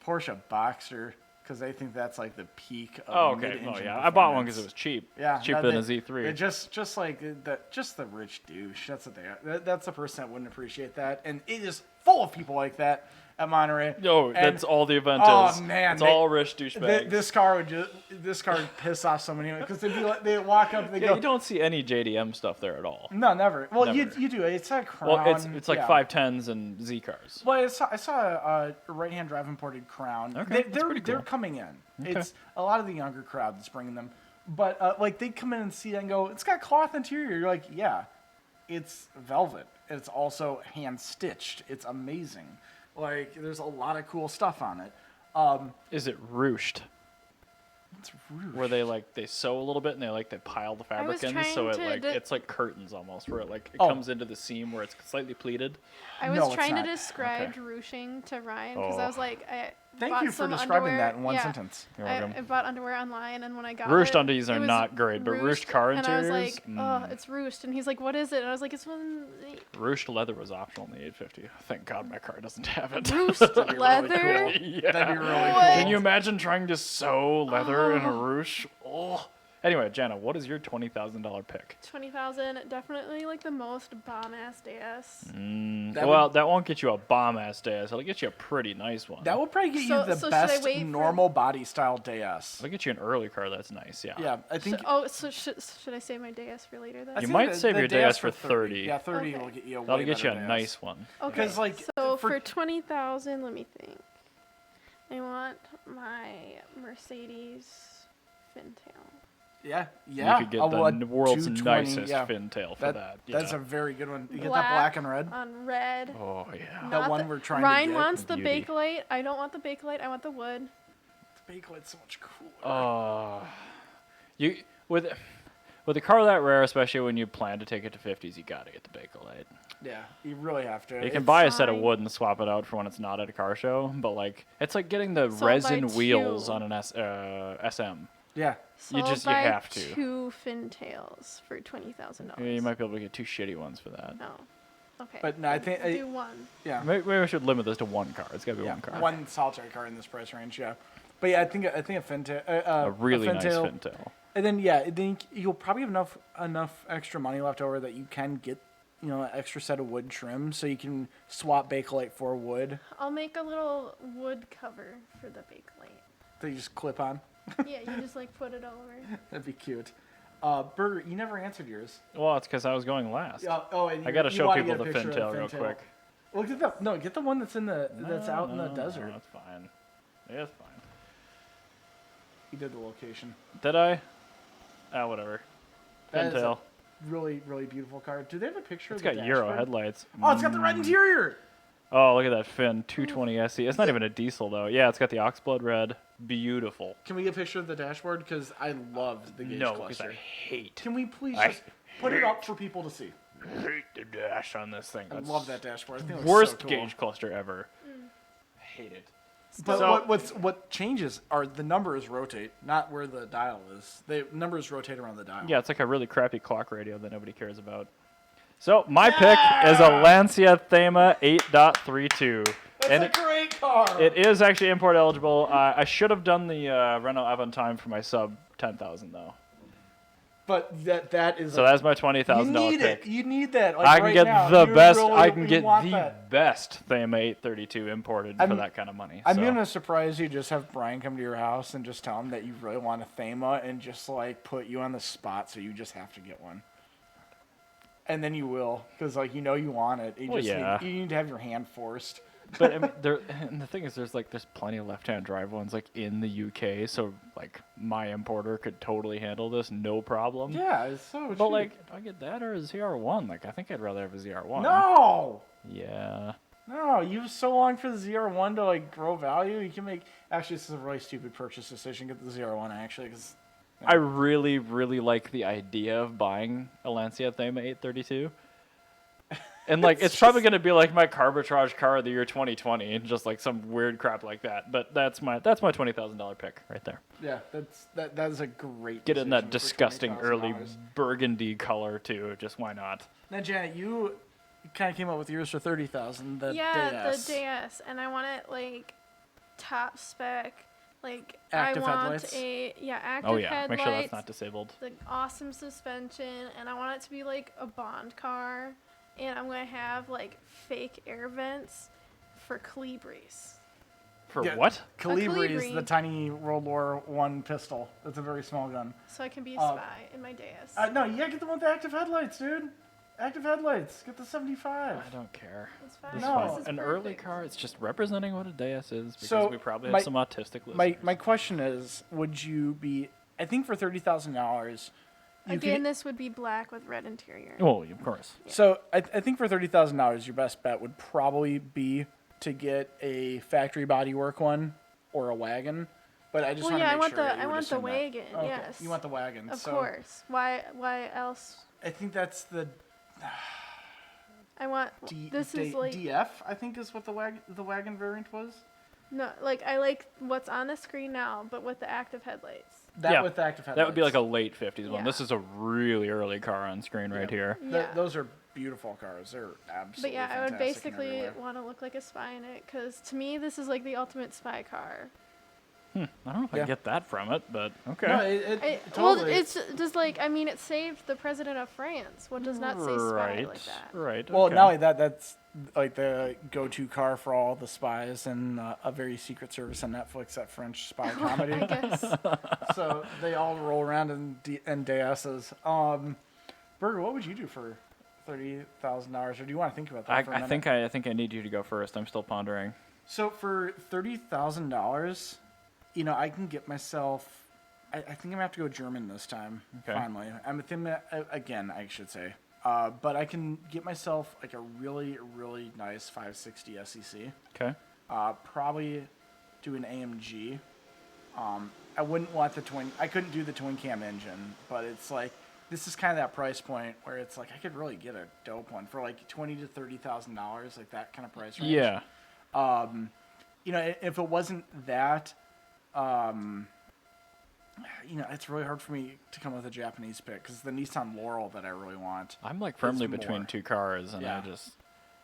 Porsche Boxster because they think that's like the peak of Oh, okay. mid-engine Oh, yeah. I bought one performance. because it was cheap. Yeah, It's cheaper no, than a they- Z3. They're just like the rich douche. That's what they are. That's the person that wouldn't appreciate that, and it is full of people like that at Monterey. No, And- that's all the event Oh, is. man, It's they- all rich douchebags. This car would piss off somebody because they'd be like, they walk up and they Yeah, go, you don't see any JDM stuff there at all. no, never. Well, Never. you do. It's a Crown. Well, it's like yeah. 510s and Z cars. Well, I saw a right-hand drive imported Crown. Okay, that's pretty They're cool. coming in. Okay. It's a lot of the younger crowd that's bringing them. But like they come in and see it and go, it's got cloth interior. You're like, yeah, it's velvet. It's also hand stitched. It's amazing. Like there's a lot of cool stuff on it. Is it ruched? It's rude. Where they sew a little bit and they pile the fabric was in, so trying it to like de- it's like curtains almost, where it Oh. comes into the seam where it's slightly pleated. I was No, it's trying to not. describe Okay. ruching to Ryan because I Oh. was like, I Thank bought you for some describing underwear. that in one Yeah. sentence. You're I welcome. bought underwear online, and when I got Ruched it, undies it are was not great, but ruched car and I was interiors, like, oh, it's ruched, and he's like, what is it? And I was like, it's one Ruched leather was optional in the 850. Thank God my car doesn't have it. ruched That'd be really leather. cool. Yeah. That'd be really What? cool. Can you imagine trying to sew leather in a ruche? Oh. Anyway, Jana, what is your $20,000 pick? 20,000, definitely like the most bomb ass DS. That won't get you a bomb-ass DS. It'll get you a pretty nice one. That would probably get So- you the so should I best wait for- normal body style DS. It'll get you an early car that's nice, yeah. Yeah, I think. So should I save my DS for later then? I You think might save your DS for 30. Yeah, 30 Okay. will get you a That'll way get you a better DS. nice one. Okay. 'Cause, like, so for- for 20,000, let me think. I want my Mercedes Fintail. Yeah. You could get well, the world's 220, nicest yeah. Fintail for that. That's yeah. a very good one. You get that black and red. On red. Oh yeah. The Not one we're trying Ryan to get. wants the Beauty. Bakelite. I don't want the Bakelite. I want the wood. The Bakelite's so much cooler. You with a car that rare, especially when you plan to take it to 50s, you gotta get the Bakelite. Yeah, you really have to. You can buy a set of fine. wood and swap it out for when it's not at a car show, but like it's like getting the So I'll buy resin wheels two. on an SM. Yeah. So You I'll just- you buy have to. 2 Fintails for $20,000. Yeah, you might be able to get 2 shitty ones for that. No. Okay. But no, I think do one. yeah. Maybe we should limit this to one car. It's gotta be Yeah, one car. one solitary car in this price range. Yeah, but yeah, I think a Fintail, A really nice Fintail, Fintail. and then you'll probably have enough extra money left over that you can get an extra set of wood trim, so you can swap Bakelite for wood I'll make a little wood cover for the Bakelite. that you just clip on. Yeah, you just like put it over. That'd be cute. Burger, you never answered yours. Well, it's because I was going last. And I gotta you show wanna people get a the picture of Fintail real quick. Well, get the one that's that's out in the No, desert. that's fine. Yeah, it's fine. You did the location. Did I? Ah, whatever. That is a Fintail. really, really beautiful car. Do they have a picture It's of the got Euro dashboard? headlights. Oh, it's got the red interior. Oh, look at that fin, 220 SE. It's not even a diesel though. Yeah, it's got the oxblood red. Beautiful. Can we get a picture of the dashboard? Because I loved the gauge No, because cluster. I hate Can we please I just put it up for people to see? the dash on this thing. I That's love that dashboard. I think it looks worst so cool. gauge cluster ever. Hate it. But So- what changes are the numbers rotate, not where the dial is. The numbers rotate around the dial. Yeah, it's like a really crappy clock radio that nobody cares about. So my pick is a Lancia Thema 8.32. That's and a great car. it is actually import eligible. I should have done the Renault Aventime for my sub 10,000 though. But that is. So that's my you $20,000 need pick. it. You need that. Like I can right get now. the You best. really- I can you get want the that. best Thema 832 imported for that kind of money. I'm so. gonna surprise you. Just have Brian come to your house and just tell him that you really want a Thema, and just like put you on the spot, so you just have to get one. And then you will, because like you want it. You Well, just yeah. you need to have your hand forced. But I mean, and the thing is, there's plenty of left-hand drive ones like in the UK, so like my importer could totally handle this, no problem. Yeah, it's so cheap. But like, do I get that or a ZR1? Like, I think I'd rather have a ZR1. no, Yeah. you have so long for the ZR1 to like grow value. You can make. Actually, this is a really stupid purchase decision. Get the ZR1 actually, because I really, really like the idea of buying a Lancia Thema 832. And like, it's probably going to be like my Carbitrage car of the year 2020, and just like some weird crap like that. But that's my $20,000 pick right there. yeah, that is a great. Get it in that decision for disgusting early $20,000. burgundy color too. Just why not? Now, Janet, you kind of came up with yours for 30,000. The Yeah, DS. the DS, and I want it like top spec. Like Active I want headlights? active Oh yeah, headlights. make sure that's not disabled. The awesome suspension, and I want it to be like a Bond car, and I'm gonna have like fake air vents for Calibris. For Yeah. what? Calibri is Calibri. the tiny World War I pistol. It's a very small gun. So I can be a Uh, spy in my DS. No, you gotta get the one with the active headlights, dude. Active headlights. Get the 75. I don't care. It's fine. It's No. fine. This is An early perfect. car, it's just representing what a DS is because So, we probably my- have some autistic listeners. My question is, would you be? I think for $30,000, you Again, could. this would be black with red interior. Well, of course. So I think for $30,000, your best bet would probably be to get a factory bodywork one or a wagon. But I just Well, want to yeah, I make want sure the that you I would want the assume that. wagon. Okay, Yes. you want the wagon. Of so course. Why else? I think that's the I want this is like DF. I think is what the wagon variant was. no, like I like what's on the screen now, but with the active headlights. That Yeah, with the active headlights. That would be like a late 50s one. Yeah. This is a really early car on screen right here. Yeah. Those are beautiful cars. They're absolutely. But yeah, I would fantastic in basically every way. want to look like a spy in it, because to me this is like the ultimate spy car. I don't know if I Yeah. can get that from it, but okay. No, it Well, totally. it's just like, I mean, it saved the president of France. What does not say spy right, like that? right. well, okay. not only that, that's like the go-to car for all the spies and a very secret service on Netflix, that French spy comedy. I guess. So they all roll around in DSs. Burger, what would you do for $30,000, or do you want to think about that for a I minute? think I need you to go first. I'm still pondering. So for $30,000, I can get myself. I think I'm gonna have to go German this time. Okay. Finally, I'm thinking again. I should say, but I can get myself like a really, really nice 560 SEC. Okay. Probably do an AMG. I wouldn't want the twin. I couldn't do the twin cam engine, but it's like this is kind of that price point where it's like I could really get a dope one for like $20,000 to $30,000, like that kind of price range. Yeah. If it wasn't that, it's really hard for me to come up with a Japanese pick because the Nissan Laurel that I really want. I'm like firmly There's between more. two cars, and Yeah. I just.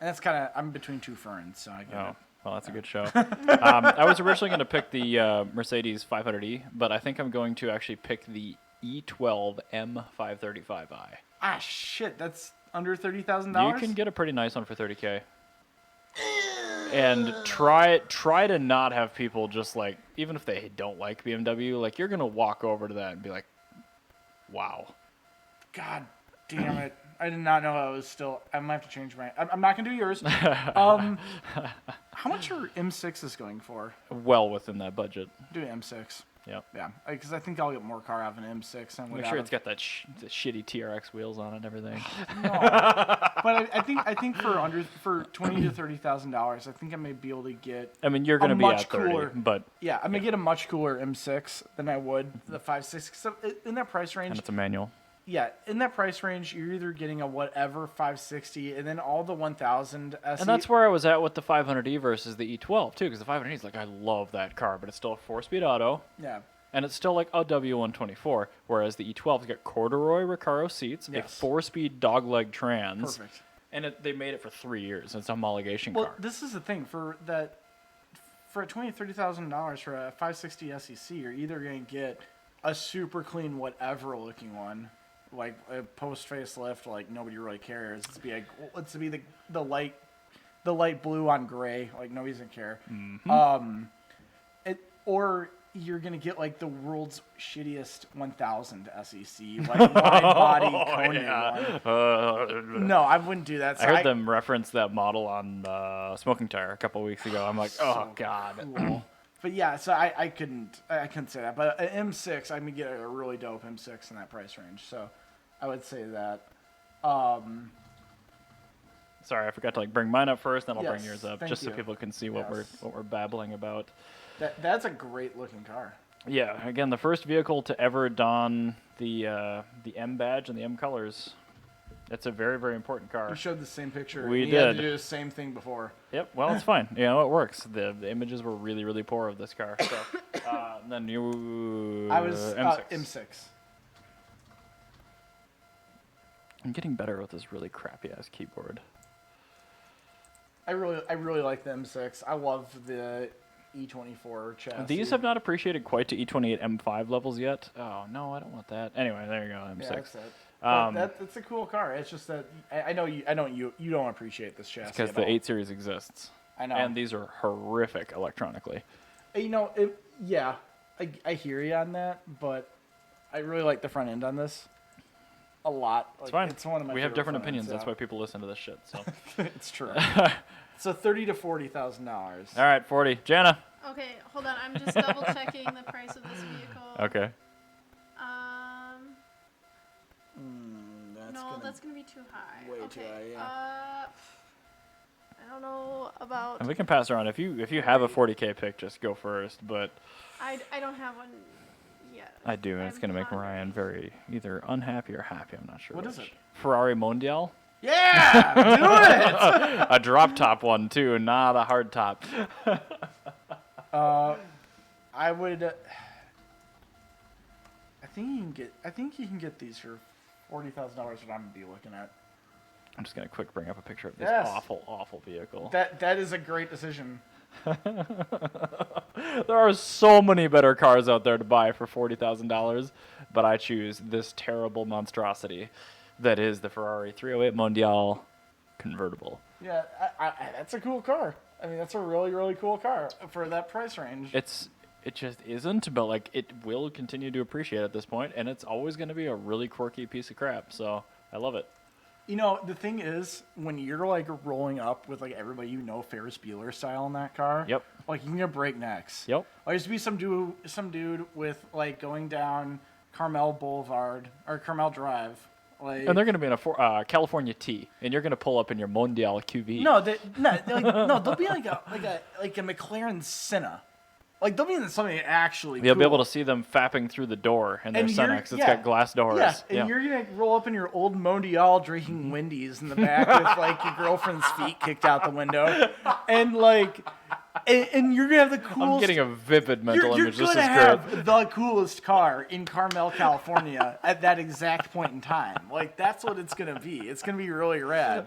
And that's kind of I'm between two ferns, so I get Oh, it. well, that's a good show. I was originally going to pick the Mercedes 500e, but I think I'm going to actually pick the E12 M535i. Ah, shit, that's under $30,000. You can get a pretty nice one for $30K. And try to not have people just like, even if they don't like BMW, like you're gonna walk over to that and be like, wow. God damn it. I did not know I was still. I'm gonna have to change my. I'm not gonna do yours. How much are M6s going for? Well within that budget. Do an M6. Yep. Yeah, because I think I'll get more car out of an M6 and Make without. sure it's got that the shitty TRX wheels on it and everything. No. But I think for $20,000 to $30,000, I think I may be able to get. I mean, you're gonna be much at 30, cooler- but Yeah, I'm gonna get a much cooler M6 than I would the 5.6. So in that price and range, it's a manual. yeah, in that price range, you're either getting a whatever 560 and then all the 1000 SE. And that's where I was at with the 500e versus the E12 too, because the 500e is like I love that car, but it's still a 4-speed auto. Yeah. And it's still like a W124, whereas the E12's got corduroy Recaro seats, Yes. a 4-speed dogleg trans, Perfect. Mm-hmm. and they made it for 3 years. It's a homologation Well, car. this is the thing for that. For $20,000-$30,000 for a 560 SEC, you're either going to get a super clean whatever looking one, like a post facelift, like nobody really cares. Let's be the light blue on gray, like nobody's gonna care. Mm-hmm. Or you're gonna get like the world's shittiest 1000 SEC, like wide body Kone one. No, I wouldn't do that. So I heard them reference that model on Smoking Tire a couple weeks ago. I'm like, oh So god. cool. But yeah, so I couldn't say that. But an M6, I can get a really dope M6 in that price range. So I would say that. Sorry, I forgot to like bring mine up first, then I'll bring Yes, yours up, thank just so you. people can see what Yes. we're babbling about. That's a great looking car. Yeah, again, the first vehicle to ever don the M badge and the M colors. It's a very, very important car. We showed the same picture. We and you had did. to do the same thing before. Yep. Well, it's fine. You know, it works. The images were really, really poor of this car. So, then you. I was M6. M6. I'm getting better with this really crappy ass keyboard. I really like the M6. I love the E24 chassis. These have not appreciated quite to E28 M5 levels yet. Oh no, I don't want that. Anyway, there you go, M6. Yeah, that's it. Um, That's a cool car. It's just that I know you don't appreciate this chassis. because at the all. 8 Series exists. I know. And these are horrific electronically. Yeah, I hear you on that, but I really like the front end on this a lot. It's fine. It's one of my we have favorite different front ends, opinions. That's yeah. why people listen to this shit. So, It's true. So $30,000 to $40,000. all right, 40. Jana. Okay, hold on. I'm just double checking the price of this vehicle. Okay. That's gonna be too high. way okay. too high, yeah. I don't know about. And we can pass around. If you have a 40K pick, just go first. But I don't have one yet. I do, and it's I'm going to make pondering. Ryan very either unhappy or happy. I'm not sure. What which. is it? Ferrari Mondial. Yeah, do it. A drop top one too, not a hard top. I would. I think you can get these for $40,000. What I'm gonna be looking at. I'm just going to quick bring up a picture of this Yes. awful vehicle. That is a great decision. There are so many better cars out there to buy for $40,000, but I choose this terrible monstrosity that is the Ferrari 308 Mondial convertible. Yeah, that's a cool car. I mean, that's a really, really cool car for that price range. It just isn't, but like it will continue to appreciate at this point, and it's always going to be a really quirky piece of crap. So I love it. You know, the thing is, when you're like rolling up with like everybody you know Ferris Bueller style in that car, Yep. like you can get breaknecks. Yep. Like, used to be some dude with like going down Carmel Boulevard or Carmel Drive, like. And they're going to be in a California T, and you're going to pull up in your Mondial QV. No, no, they'll be like a McLaren Senna. Like they'll be in something actually. You'll cool. be able to see them fapping through the door in their And you're- Cenex. It's yeah. got glass doors. Yeah, and you're gonna roll up in your old Mondial drinking Wendy's in the back with like your girlfriend's feet kicked out the window, and like, and you're gonna have the coolest. I'm getting a vivid mental you're image. This gonna is have great. the coolest car in Carmel, California, at that exact point in time. Like that's what it's gonna be. It's gonna be really rad.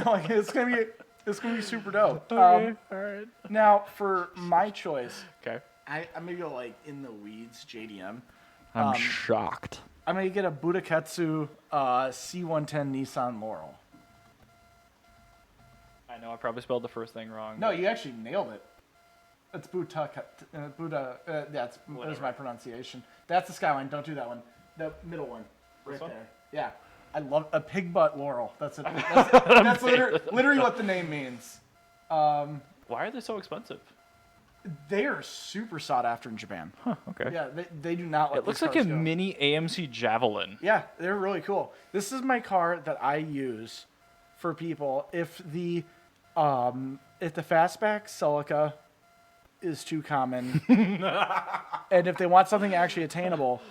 Like it's gonna be super dope. Okay, all right. Now for my choice, Okay. I'm gonna go like in the weeds JDM. I'm shocked. I'm gonna get a Budaketsu C110 Nissan Laurel. I know I probably spelled the first thing wrong. No, you actually nailed it. It's Buda. That's my Whatever. pronunciation. That's the Skyline. Don't do that one. The middle one, right This one? there. Yeah, I love a pig butt Laurel. That's it. That's literally what the name means. Why are they so expensive? They are super sought after in Japan. Huh, okay. Yeah, they do not let It looks these like a cars go. mini AMC Javelin. Yeah, they're really cool. This is my car that I use for people if the fastback Celica is too common, and if they want something actually attainable,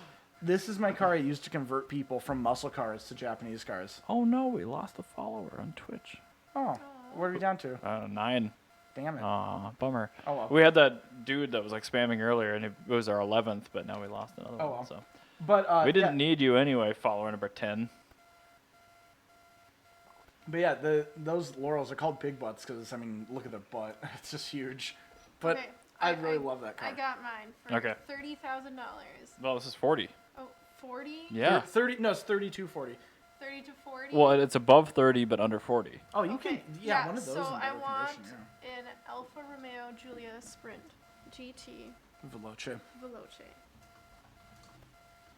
this is my car I use to convert people from muscle cars to Japanese cars. Oh no, we lost a follower on Twitch. Oh, what are we down to? 9. Damn it. Aw, bummer. Oh, well. We had that dude that was like spamming earlier, and it was our 11th, but now we lost another Oh, one. well. So But we didn't yeah, need you anyway, follower number 10. but yeah, those Laurels are called pig butts because I mean, look at the butt. It's just huge. But Okay, I really love that car. I got mine for Okay. $30,000. Well, this is 40. Oh, 40? Yeah. 30. No, it's 3240. 30 to 40? Well, it's above 30, but under 40. Oh, you Okay, can. Yeah, one of those. So in I better want condition, an Alfa Romeo Giulia Sprint GT yeah. Veloce. Veloce.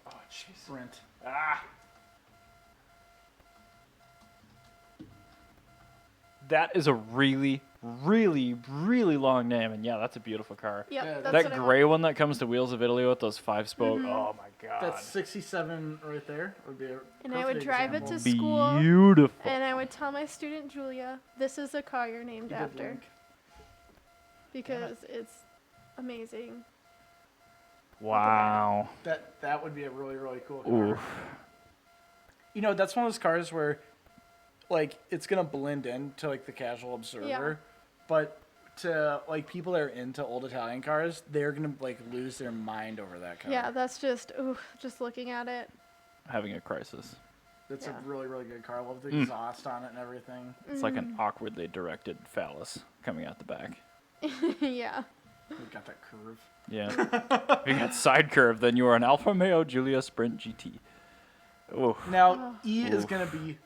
Oh, jeez. Sprint. That is a really, really, really long name, and yeah, that's a beautiful car. Yep, Yeah, that's That what I gray want. one that comes to Wheels of Italy with those 5-spoke. Oh my god. That's 67 right there. Would be a And I would perfect drive it example. to school. Beautiful. And I would tell my student Julia, this is the car you're named Good after. link. Because it's amazing. Wow. That would be a really, really cool car. Oof. You know, that's one of those cars where, like, it's gonna blend in to like the casual observer, but to like people that are into old Italian cars, they're gonna like lose their mind over that car. Yeah, that's just, just looking at it. Having a crisis. That's Yeah. a really, really good car. I love the Mm. exhaust on it and everything. It's like an awkwardly directed phallus coming out the back. Yeah. We got that curve. Yeah. If you got side curve, then you are an Alfa Romeo Giulia Sprint GT. Oh. Now E is Oof. gonna be.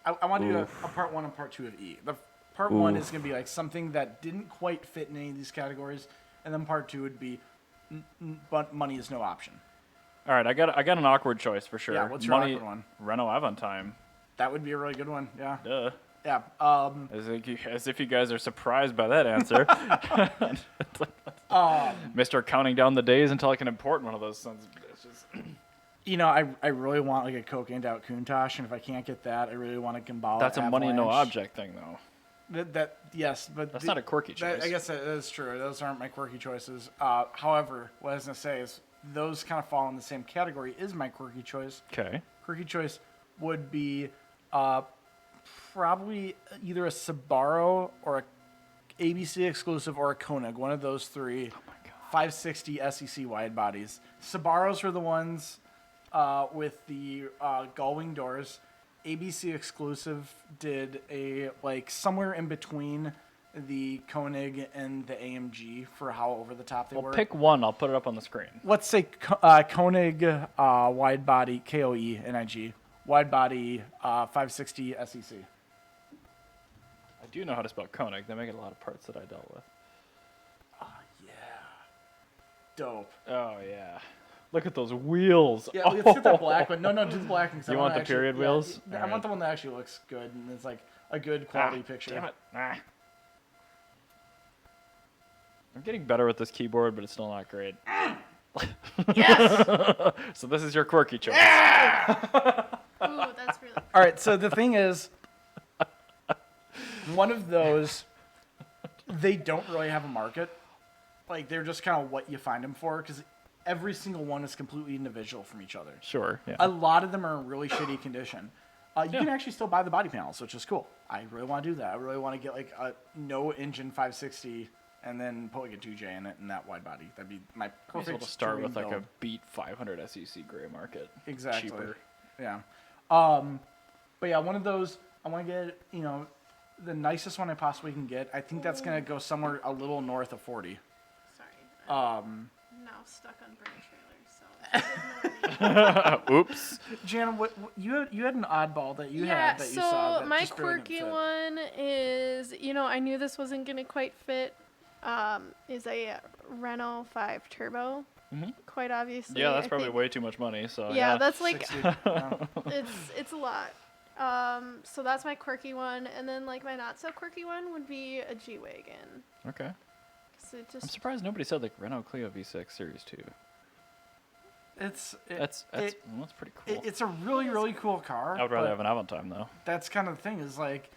I want to do a part 1 and part 2 of E. The part 1 is gonna be like something that didn't quite fit in any of these categories, and then part 2 would be, but money is no option. All right, I got an awkward choice for sure. Yeah, what's your Money, awkward one? Renault Avantime. That would be a really good one. Yeah. Duh. Yeah. As if you guys are surprised by that answer. Mr. Counting down the days until I can import one of those sons of bitches. You know, I really want like a cocained out Countach, and if I can't get that, I really want a Gambala. That's a money no Avalanche. object thing, though. Yes, but That's not a quirky choice. I guess that is true. Those aren't my quirky choices. However, what I was gonna say is those kind of fall in the same category. Is my quirky choice? Okay. Quirky choice would be probably either a Subaru or a ABC exclusive or a Koenig. One of those three. Oh my god. 560 SEC wide bodies. Subarus are the ones with the gull-wing doors. ABC exclusive did a like somewhere in between the Koenig and the AMG for how over the top they Well, were. pick one. I'll put it up on the screen. Let's say Koenig wide body KOE-NIG wide body 560 SEC. I do know how to spell Koenig. They make a lot of parts that I dealt with. Dope. Oh yeah. Look at those wheels. Yeah, let's get the black one. No, do the black one. 'Cause I You wanna want the actually- period yeah, wheels? I Alright. want the one that actually looks good and it's like a good quality picture. Damn it. Ah. I'm getting better with this keyboard, but it's still not great. Yes. So this is your quirky choice. Ooh, that's really. All right. So the thing is, one of those, they don't really have a market. Like they're just kind of what you find them for, because every single one is completely individual from each other. Sure. Yeah. A lot of them are in really shitty condition. You Yeah. can actually still buy the body panels, which is cool. I really want to do that. I really want to get like a no engine 560 and then put like a 2J in it and that wide body. That'd be my Might as well perfect to start with dream like a build. Beat 500 SEC gray market. Exactly. Cheaper. Yeah. But yeah, one of those, I want to get, the nicest one I possibly can get. I think that's going to go somewhere a little north of 40. Sorry. I'm now stuck on burn trailer, so ignore me. Oops. Jana, what you had an oddball that you Yeah, had that you so saw that my just barely didn't quirky fit. one is, I knew this wasn't gonna quite fit. Is a Renault 5 Turbo. Mhm. Quite obviously. Yeah, that's I probably think- way too much money. So Yeah, that's like 60, yeah. it's a lot. So that's my quirky one, and then like my not so quirky one would be a G-Wagon. Okay. 'Cause it I'm just surprised nobody said like Renault Clio V6 Series 2. That's That's pretty cool. it's a really cool car. I would rather but have an Aventime though. that's kind of the thing is like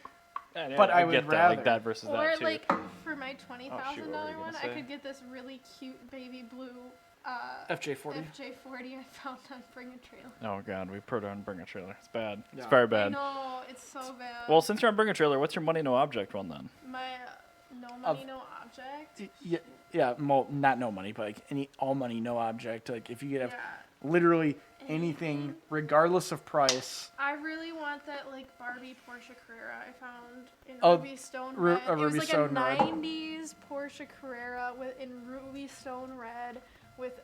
Yeah, But I would get that, rather. like that versus or that too. like for my $20,000 what were you gonna one, I say? could get this really cute baby blue FJ40. FJ40 I found on Bring a Trailer. Oh god, we put on Bring a Trailer. It's bad. It's Yeah. very I bad. know, it's so bad. Well, since you're on Bring a Trailer, what's your money no object one then? My no money, no object. Yeah, not no money, but like all money, no object. Like if you could have Yeah. literally anything, regardless of price. I really want that like Barbie Porsche Carrera I found in Oh, Ruby Stone Ru- Red. a It was Ruby like Stone a Red. 90s Porsche Carrera in Ruby Stone Red with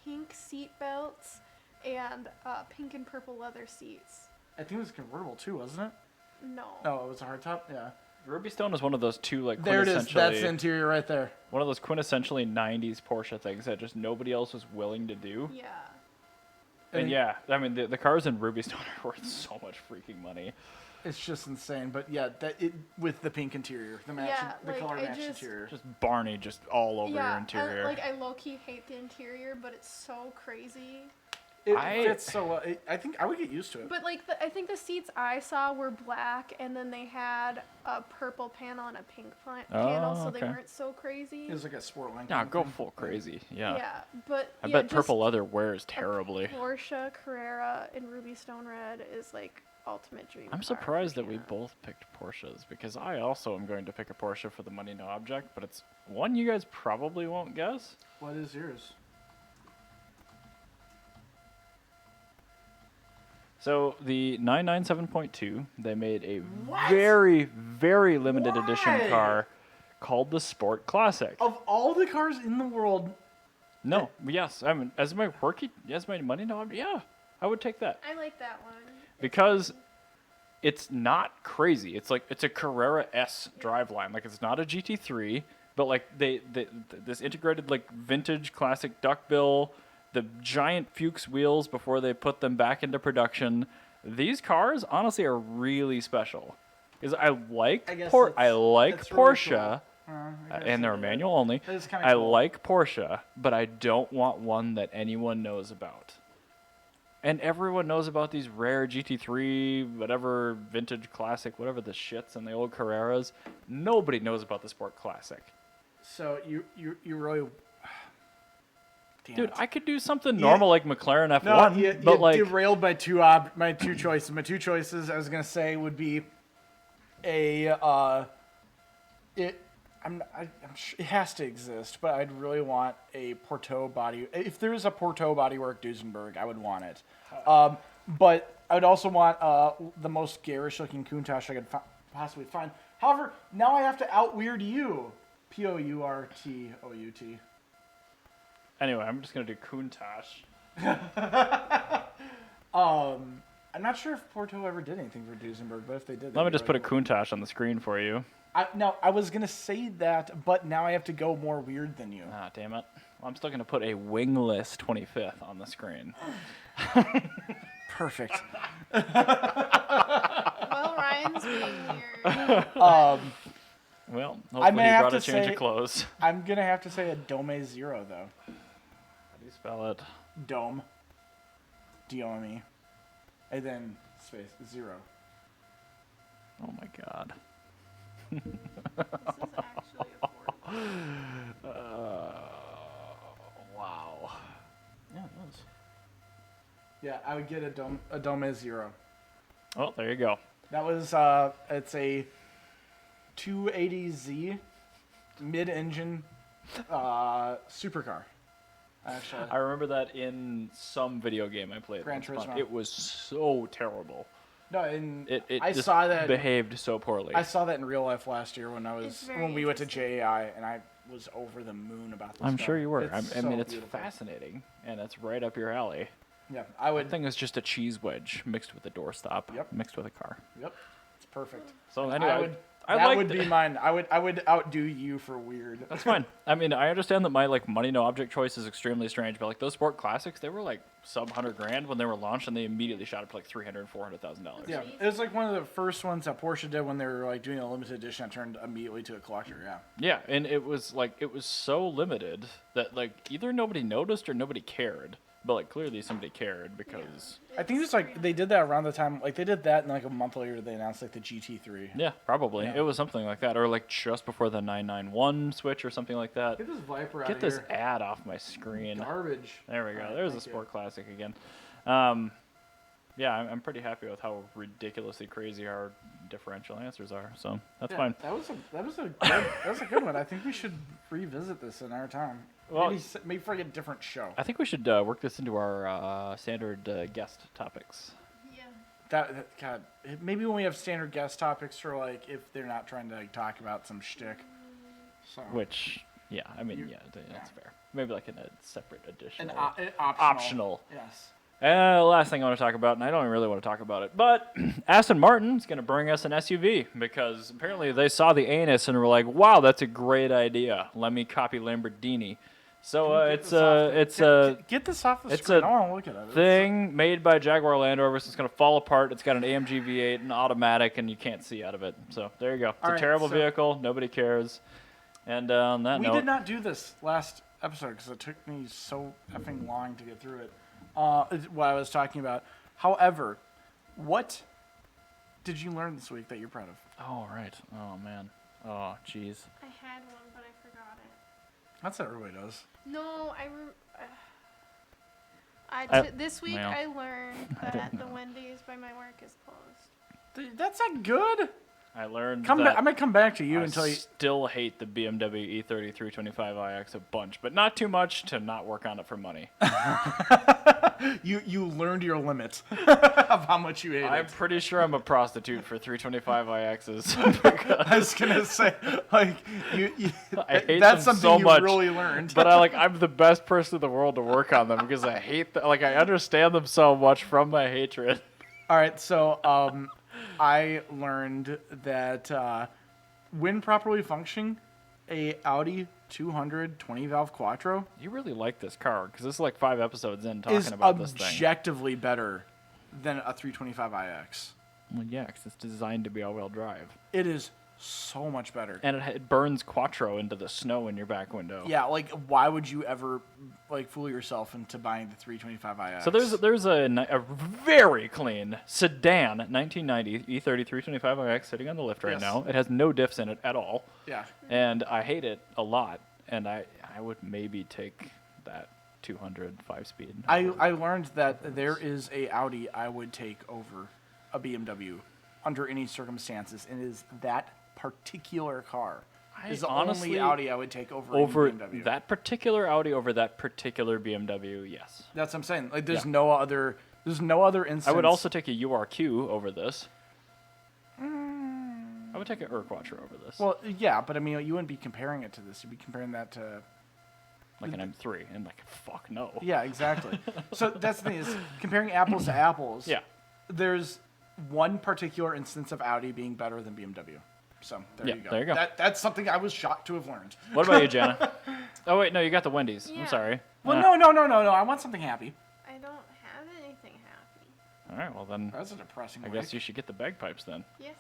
pink seat belts and pink and purple leather seats. I think it was convertible too, wasn't it? No. No, it was a hardtop. Yeah. Ruby Stone is one of those two like There it is. quintessentially That's the interior right there. one of those quintessentially 90s Porsche things that just nobody else was willing to do. Yeah. And yeah, I mean the cars in Ruby Stone are worth so much freaking money. It's just insane. But yeah, with the pink interior, the matching, Yeah, the like, color I matched just- interior. Just Barney just all over your Yeah, interior. I low-key hate the interior, but it's so crazy. It I- fits so well. I think I would get used to it. But like I think the seats I saw were black, and then they had a purple panel and a pink panel, so they okay. weren't so crazy. It was like a sport line. Nah, kind of go thing. full crazy. Yeah. Yeah, but I yeah, bet purple leather wears a terribly. Porsche Carrera in Ruby Stone Red is like ultimate dream. I'm car surprised for that we Hannah. both picked Porsches because I also am going to pick a Porsche for the money no object, but it's one you guys probably won't guess. What is yours? So the 997.2, they made a What? very, very limited edition Why? car called the Sport Classic. Of all the cars in the world, No, yes, I mean, as my money no object, yeah, I would take that I like that one. because it's not crazy. It's like it's a Carrera S driveline. Like it's not a GT3, but like this integrated like vintage classic duckbill, the giant Fuchs wheels before they put them back into production. These cars honestly are really special. Is I like I guess I that's like really Porsche, I guess and they're it is. manual only. That is kinda I cool. like Porsche, but I don't want one that anyone knows about. And everyone knows about these rare GT3, whatever, vintage classic, whatever the shits and the old Carreras. Nobody knows about the Sport Classic. So you really. Damn Dude, it. I could do something normal like McLaren F1, No, you but like derailed by my two choices. My two choices I was gonna say would be a I'm sure it has to exist, but I'd really want a Porto body. If there is a Porto bodywork Duesenberg, I would want it. But I would also want the most garish looking Countach I could possibly find. However, now I have to out weird you. Pourtout. anyway, I'm just gonna do Countach. I'm not sure if Porto ever did anything for Duesenberg, but if they did, Let me that'd be just put a really Countach on the screen for you. I was gonna say that, but now I have to go more weird than you. Ah, damn it. Well, I'm still going to put a wingless 25th on the screen. Perfect. Well, Ryan's being weird. Well, I hopefully may he have brought to a change say- of clothes. I'm gonna have to say a Dome Zero though. How do you spell it? Dome. DOME. And then space zero. Oh my god. This is actually affordable. Wow. Yeah, it was. Yeah, I would get a Dome Zero. Oh, there you go. That was it's a 280Z mid-engine supercar. Actually, I remember that in some video game I played. Gran once upon- Turismo. It was so terrible. no, and It I just saw that. behaved so poorly. I saw that in real life last year when It's very when we went to interesting. JAI, and I was over the moon about this. I'm car. sure you were. It's I mean, so it's beautiful. fascinating, and it's right up your alley. Yeah, I The would. thing is just a cheese wedge mixed with a doorstop, Yep. mixed with a car. Yep, it's perfect. So anyway, I would. I that liked would be it. mine. I would outdo you for weird. That's fine. I mean, I understand that my money no object choice is extremely strange, but those sport classics, they were like sub $100,000 when they were launched, and they immediately shot up to like $300,000, $400,000. Yeah, it was like one of the first ones that Porsche did when they were like doing a limited edition. It turned immediately to a collector. Yeah. Yeah, and it was so limited that like either nobody noticed or nobody cared. But like clearly somebody cared because I think it's like they did that around the time, like they did that, and like a month later they announced like the GT3. yeah, probably Yeah. it was something like that, or like just before the 991 switch or something like that. Get this Viper out Get of this here. ad off my screen. Garbage. There we go. Alright, There's a thank you. sport classic again. Yeah, I'm pretty happy with how ridiculously crazy our differential answers are. So that's Yeah, fine. That was a good one. I think we should revisit this in our time. Well- Maybe for a different show. I think we should work this into our standard guest topics. Yeah. God, maybe when we have standard guest topics for like if they're not trying to like talk about some shtick. So Which, yeah, I mean, You- yeah, that's fair. Maybe like in a separate edition. an or- optional. optional. Yes. Last thing I want to talk about, and I don't really want to talk about it, but Aston Martin's going to bring us an SUV because apparently they saw the anus and were like, "Wow, that's a great idea. Let me copy Lamborghini." So Get this off get this off the it's screen. a I want to look at it. thing made by Jaguar Land Rover. So it's going to fall apart. It's got an AMG V8 and automatic, and you can't see out of it. So there you go. It's All a right, terrible so- vehicle. Nobody cares. And on that We note, did not do this last episode because it took me so effing long to get through it. What I was talking about. However, what did you learn this week that you're proud of? oh right. Oh man. Oh jeez. I had one, but I forgot it. That's what everybody does. No, I- this week well, I learned I that didn't the know. Wendy's by my work is closed. That's not good. I learned I'm that gonna come back to you I until you. still hate the BMW E30 325iX a bunch, but not too much to not work on it for money. You learned your limit of how much you hate I'm it. pretty sure I'm a prostitute for 325iXs. I was gonna say, like, you I hate that's them something so you much, really learned. but I'm the best person in the world to work on them because I hate them. Like I understand them so much from my hatred. All right, so I learned that when properly functioning, a Audi 200 20 valve Quattro You really like this car because this is like 5 episodes in is talking about this thing. objectively better than a 325iX. Well, yeah, because it's designed to be all-wheel drive, It is so much better. and it burns Quattro into the snow in your back window. Yeah, like why would you ever like fool yourself into buying the 325iX? So there's a very clean sedan 1990 E30 325iX sitting on the lift right Yes. now. It has no diffs in it at all, yeah. and I hate it a lot. And I would maybe take that 200 5-speed. I learned that there is a Audi I would take over a BMW under any circumstances, and it is that particular car. Is the honestly, only Audi I would take over over any BMW. that particular Audi over that particular BMW. Yes, That's what I'm saying. Like, there's Yeah. no other instance. I would also take a URQ over this. I would take an Quattro over this, Well, yeah, but I mean, you wouldn't be comparing it to this. You'd be comparing that to. like an M3, and like fuck no. Yeah, exactly. So that's the thing is comparing apples to apples. Yeah. There's one particular instance of Audi being better than BMW. So there Yeah, you go. there you go. That's something I was shocked to have learned. What about you, Jana? Oh wait, no, you got the Wendy's. I'm Yeah. sorry. Well, Uh, no. I want something happy. I don't have anything happy. All right, well then, That's a depressing. I guess you should get the bagpipes then. Yes.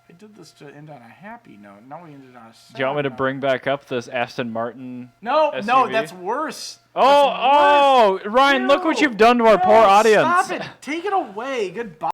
I did this to end on a happy note. Now we ended on a sad Do you want me to note. bring back up this Aston Martin? No, SUV? that's worse. Oh, Ryan, look what Ew. you've done to our No, poor audience. Stop it. Take it away. Goodbye.